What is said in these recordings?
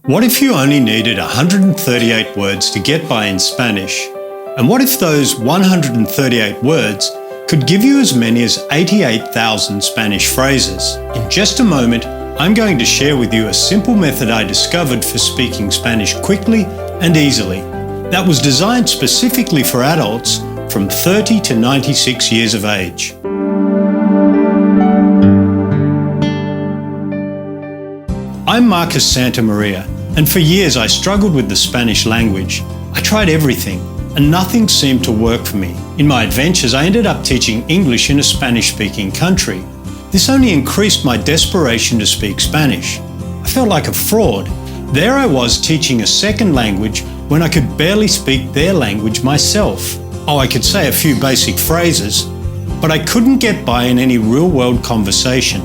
What if you only needed 138 words to get by in Spanish? And what if those 138 words could give you as many as 88,000 Spanish phrases? In just a moment, I'm going to share with you a simple method I discovered for speaking Spanish quickly and easily that was designed specifically for adults from 30 to 96 years of age. I'm Marcus Santamaria, and for years I struggled with the Spanish language. I tried everything, and nothing seemed to work for me. In my adventures, I ended up teaching English in a Spanish-speaking country. This only increased my desperation to speak Spanish. I felt like a fraud. There I was teaching a second language when I could barely speak their language myself. Oh, I could say a few basic phrases, but I couldn't get by in any real-world conversation.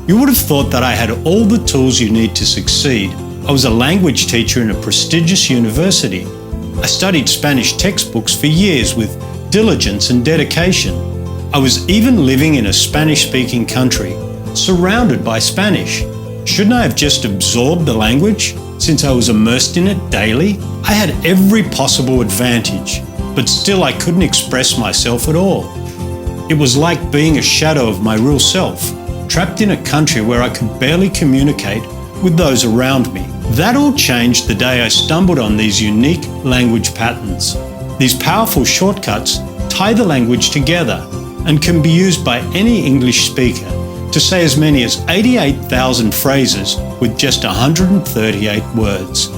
You would have thought that I had all the tools you need to succeed. I was a language teacher in a prestigious university. I studied Spanish textbooks for years with diligence and dedication. I was even living in a Spanish-speaking country, surrounded by Spanish. Shouldn't I have just absorbed the language, since I was immersed in it daily? I had every possible advantage, but still I couldn't express myself at all. It was like being a shadow of my real self, trapped in a country where I could barely communicate with those around me. That all changed the day I stumbled on these unique language patterns. These powerful shortcuts tie the language together and can be used by any English speaker to say as many as 88,000 phrases with just 138 words.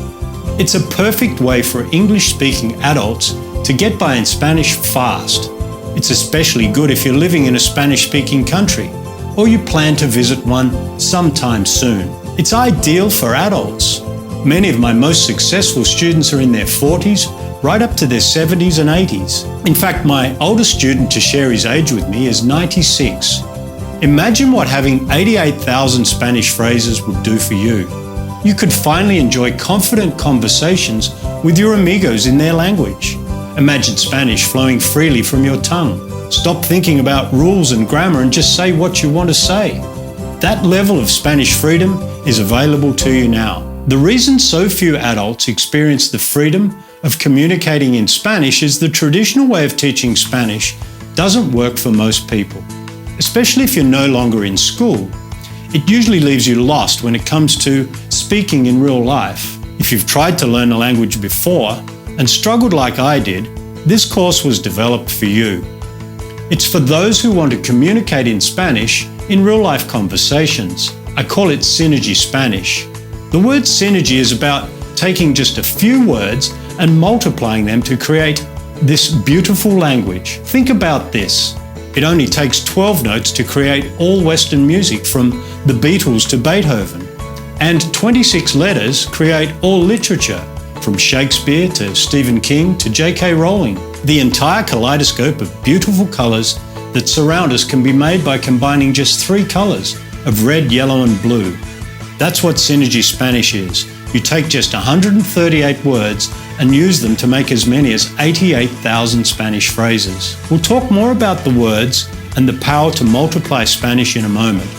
It's a perfect way for English-speaking adults to get by in Spanish fast. It's especially good if you're living in a Spanish-speaking country or you plan to visit one sometime soon. It's ideal for adults. Many of my most successful students are in their 40s, right up to their 70s and 80s. In fact, my oldest student to share his age with me is 96. Imagine what having 88,000 Spanish phrases would do for you. You could finally enjoy confident conversations with your amigos in their language. Imagine Spanish flowing freely from your tongue. Stop thinking about rules and grammar and just say what you want to say. That level of Spanish freedom is available to you now. The reason so few adults experience the freedom of communicating in Spanish is the traditional way of teaching Spanish doesn't work for most people. Especially if you're no longer in school, it usually leaves you lost when it comes to speaking in real life. If you've tried to learn a language before and struggled like I did, this course was developed for you. It's for those who want to communicate in Spanish in real-life conversations. I call it Synergy Spanish. The word synergy is about taking just a few words and multiplying them to create this beautiful language. Think about this. It only takes 12 notes to create all Western music from the Beatles to Beethoven, and 26 letters create all literature from Shakespeare to Stephen King to J.K. Rowling. The entire kaleidoscope of beautiful colours that surround us can be made by combining just 3 colours of red, yellow and blue. That's what Synergy Spanish is. You take just 138 words and use them to make as many as 88,000 Spanish phrases. We'll talk more about the words and the power to multiply Spanish in a moment.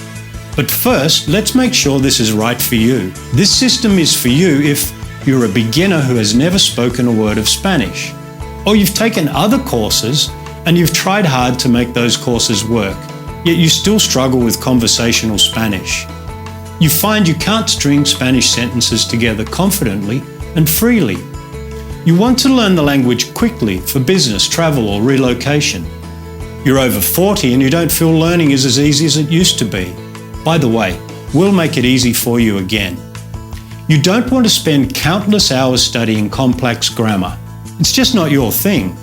But first, let's make sure this is right for you. This system is for you if you're a beginner who has never spoken a word of Spanish, or you've taken other courses and you've tried hard to make those courses work, yet you still struggle with conversational Spanish. You find you can't string Spanish sentences together confidently and freely. You want to learn the language quickly for business, travel or relocation. You're over 40 and you don't feel learning is as easy as it used to be. By the way, we'll make it easy for you again. You don't want to spend countless hours studying complex grammar. It's just not your thing.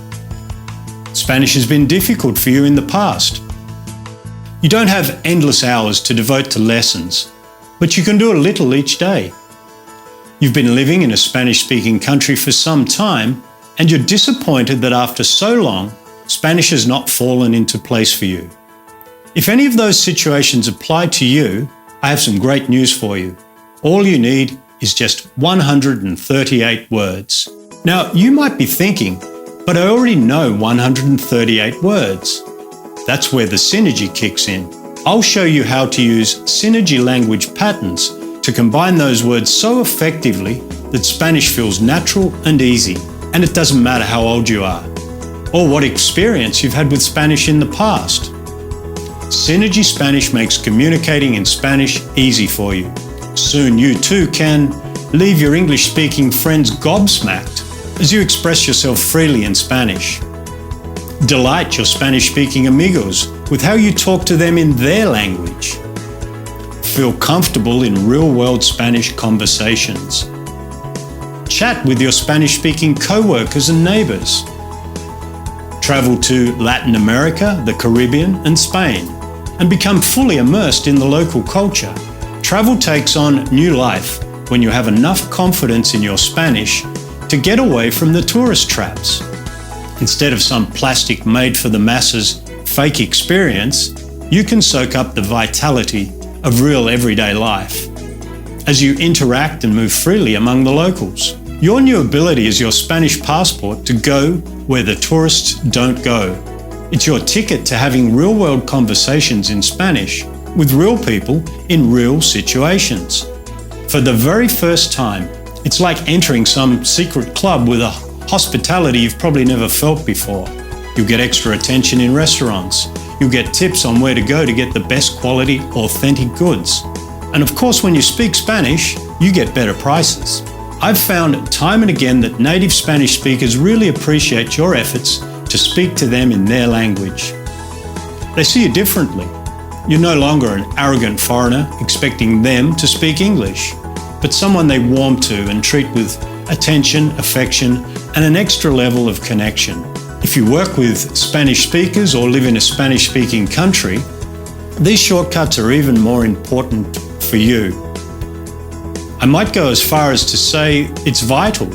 Spanish has been difficult for you in the past. You don't have endless hours to devote to lessons, but you can do a little each day. You've been living in a Spanish-speaking country for some time, and you're disappointed that after so long, Spanish has not fallen into place for you. If any of those situations apply to you, I have some great news for you. All you need is just 138 words. Now, you might be thinking, but I already know 138 words. That's where the synergy kicks in. I'll show you how to use synergy language patterns to to combine those words so effectively that Spanish feels natural and easy, and it doesn't matter how old you are or what experience you've had with Spanish in the past. Synergy Spanish makes communicating in Spanish easy for you. Soon you too can leave your English-speaking friends gobsmacked as you express yourself freely in Spanish. Delight your Spanish-speaking amigos with how you talk to them in their language. Feel comfortable in real-world Spanish conversations. Chat with your Spanish-speaking co-workers and neighbours. Travel to Latin America, the Caribbean and Spain, and become fully immersed in the local culture. Travel takes on new life when you have enough confidence in your Spanish to get away from the tourist traps. Instead of some plastic made-for-the-masses fake experience, you can soak up the vitality of real everyday life as you interact and move freely among the locals. Your new ability is your Spanish passport to go where the tourists don't go. It's your ticket to having real-world conversations in Spanish with real people in real situations. For the very first time, it's like entering some secret club with a hospitality you've probably never felt before. You'll get extra attention in restaurants. You'll get tips on where to go to get the best quality, authentic goods. And of course, when you speak Spanish, you get better prices. I've found time and again that native Spanish speakers really appreciate your efforts to speak to them in their language. They see you differently. You're no longer an arrogant foreigner expecting them to speak English, but someone they warm to and treat with attention, affection, and an extra level of connection. If you work with Spanish speakers or live in a Spanish-speaking country, these shortcuts are even more important for you. I might go as far as to say it's vital.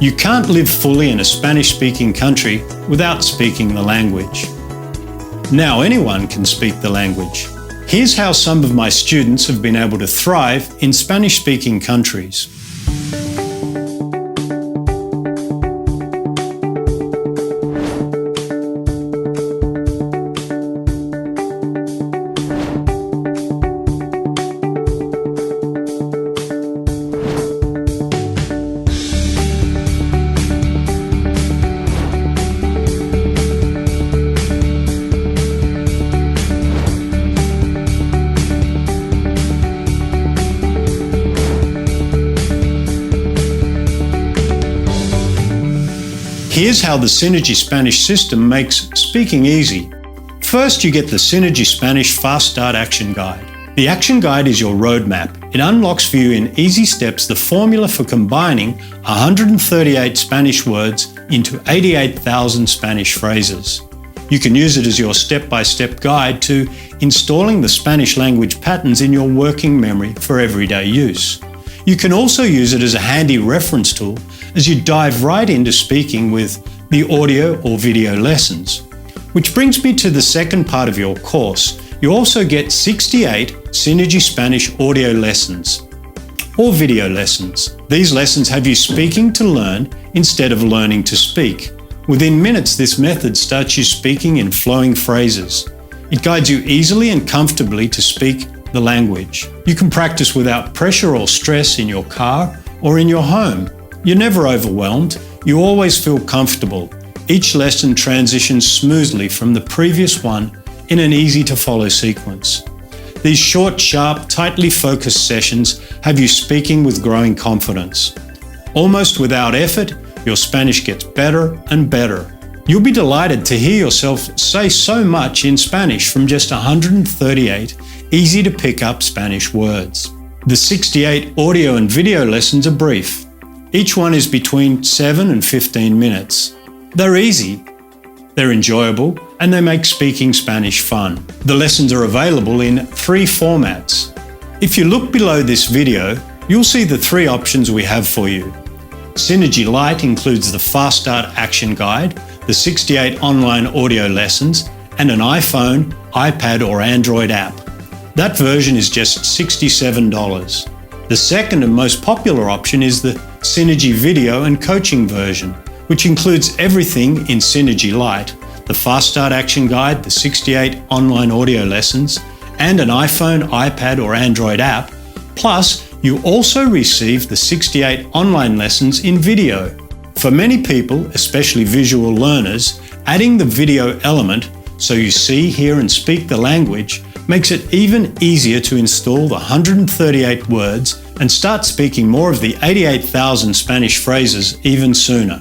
You can't live fully in a Spanish-speaking country without speaking the language. Now anyone can speak the language. Here's how some of my students have been able to thrive in Spanish-speaking countries. Here's how the Synergy Spanish system makes speaking easy. First, you get the Synergy Spanish Fast Start Action Guide. The Action Guide is your roadmap. It unlocks for you in easy steps the formula for combining 138 Spanish words into 88,000 Spanish phrases. You can use it as your step-by-step guide to installing the Spanish language patterns in your working memory for everyday use. You can also use it as a handy reference tool as you dive right into speaking with the audio or video lessons. Which brings me to the second part of your course. You also get 68 Synergy Spanish audio lessons or video lessons. These lessons have you speaking to learn instead of learning to speak. Within minutes, this method starts you speaking in flowing phrases. It guides you easily and comfortably to speak the language. You can practice without pressure or stress in your car or in your home. You're never overwhelmed. You always feel comfortable. Each lesson transitions smoothly from the previous one in an easy-to-follow sequence. These short, sharp, tightly focused sessions have you speaking with growing confidence. Almost without effort, your Spanish gets better and better. You'll be delighted to hear yourself say so much in Spanish from just 138 easy-to-pick-up Spanish words. The 68 audio and video lessons are brief. Each one is between 7 and 15 minutes. They're easy, they're enjoyable, and they make speaking Spanish fun. The lessons are available in 3 formats. If you look below this video, you'll see the 3 options we have for you. Synergy Lite includes the Fast Start Action Guide, the 68 online audio lessons, and an iPhone, iPad, or Android app. That version is just $67. The second and most popular option is the Synergy Video and Coaching version, which includes everything in Synergy Lite, the Fast Start Action Guide, the 68 online audio lessons, and an iPhone, iPad, or Android app, plus You also receive the 68 online lessons in video. For many people, especially visual learners, adding the video element, so you see, hear and speak the language, makes it even easier to install the 138 words and start speaking more of the 88,000 Spanish phrases even sooner.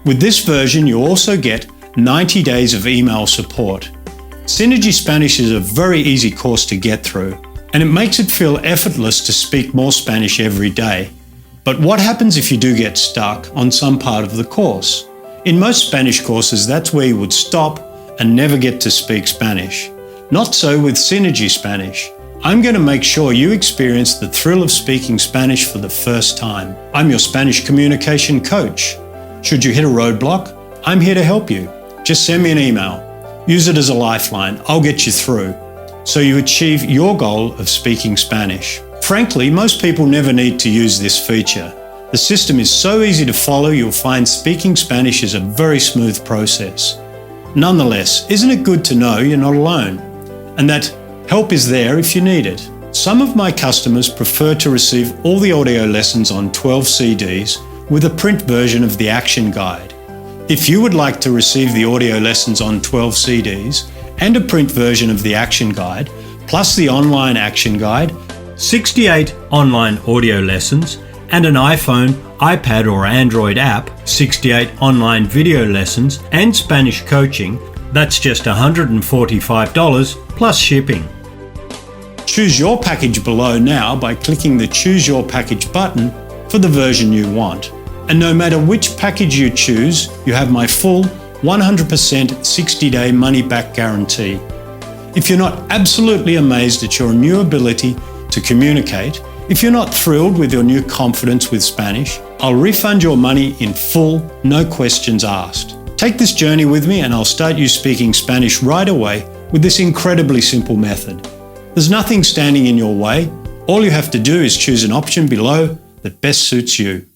With this version, you also get 90 days of email support. Synergy Spanish is a very easy course to get through, and it makes it feel effortless to speak more Spanish every day. But what happens if you do get stuck on some part of the course? In most Spanish courses, that's where you would stop and never get to speak Spanish. Not so with Synergy Spanish. I'm going to make sure you experience the thrill of speaking Spanish for the first time. I'm your Spanish communication coach. Should you hit a roadblock, I'm here to help you. Just send me an email. Use it as a lifeline. I'll get you through, so you achieve your goal of speaking Spanish. Frankly, most people never need to use this feature. The system is so easy to follow, you'll find speaking Spanish is a very smooth process. Nonetheless, isn't it good to know you're not alone, and that help is there if you need it? Some of my customers prefer to receive all the audio lessons on 12 CDs with a print version of the action guide. If you would like to receive the audio lessons on 12 CDs and a print version of the action guide, plus the online action guide, 68 online audio lessons, and an iPhone, iPad or Android app, 68 online video lessons, and Spanish coaching, that's just $145 plus shipping. Choose your package below now by clicking the Choose Your Package button for the version you want. And no matter which package you choose, you have my full 100% 60-day money-back guarantee. If you're not absolutely amazed at your new ability to communicate, if you're not thrilled with your new confidence with Spanish, I'll refund your money in full, no questions asked. Take this journey with me and I'll start you speaking Spanish right away with this incredibly simple method. There's nothing standing in your way. All you have to do is choose an option below that best suits you.